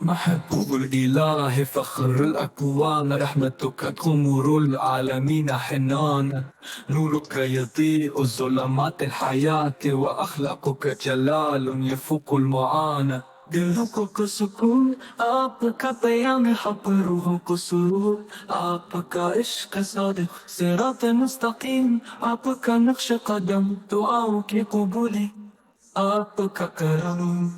محبوب الإله فخر الأكوان، رحمتك تغمر العالمين حنان. نورك يضيء ظلمات الحياة، وأخلاقك جلال يفوق المعاناة. دلوں کو سکون آپ کا پیام حق، روحوں کو سرور آپ کا عشق صادق، صراط مستقیم آپ کا نقش قدم، دعاؤں کی قبولی آپ کا کرم۔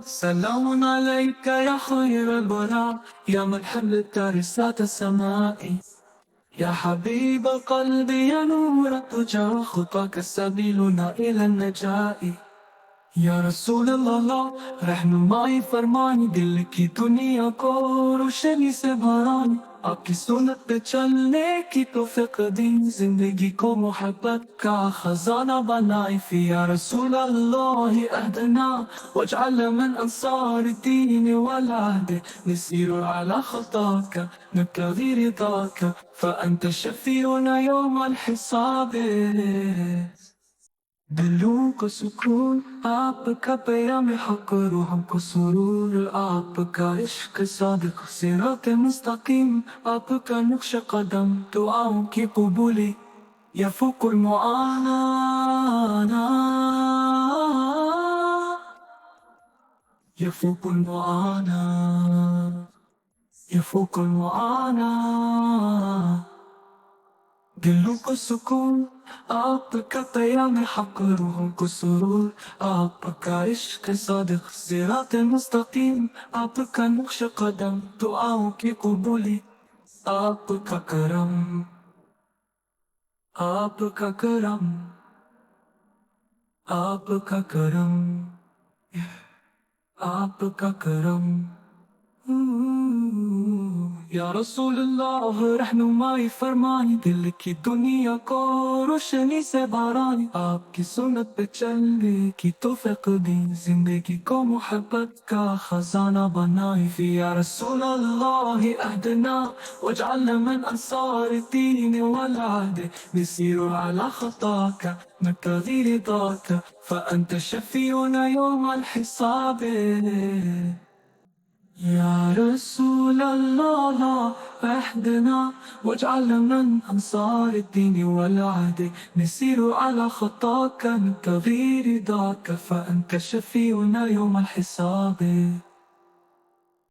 سلام عليك يا خير البراء، يا من حلت رسالة السماء، يا حبيب قلبي يا نور الدجى، خطاك سبيلنا إلى النجاة۔ یا رسول اللہ رہنمائی فرمانی، دل کی دنیا کو روشنی سے بھرانی، آپ کی سنت پہ چلنے کی توفیق دی، زندگی کو محبت کا خزانہ بنائی۔ فی یا رسول اللہ اہدنا واجعل من انصار الدین والعهد، نسير على خطاك نبتغي رضاك، فأنت شفيعنا يوم الحساب۔ دلوں کو سکون آپ کا پیام حق، روحوں کو سرور آپ کا عشق صادق، صراط مستقیم آپ کا نقش قدم، دعاؤں کی قبولی یفوق المعاناة، يفوق المعاناة، يفوق المعاناة۔ دلوں کو سکون آپ کا پیام حق، روحوں کو سرور آپ کا عشق صادق، صراط مستقیم آپ کا نقش قدم، دعاؤں کی قبولی آپ کا کرم، آپ کا کرم، آپ کا کرم، آپ کا کرم۔ یا رسول اللہ رہنمائی فرمانی، دل کی دنیا کو روشنی سے بھرانی، آپ کی سنت پہ چلنے کی توفیق دی، زندگی کو محبت کا خزانہ بنائی۔ فی یا رسول اللہ اہدنا واجعل من انصار الدین والعهد، نسير على خطاك نبتغي رضاك، فأنت شفيعنا يوم الحساب۔ یا رسول اللہ اہدنا واجعل من انصار الدین والعهد، نسير على خطاك نبتغي رضاك، فأنت شفيعنا يوم الحساب۔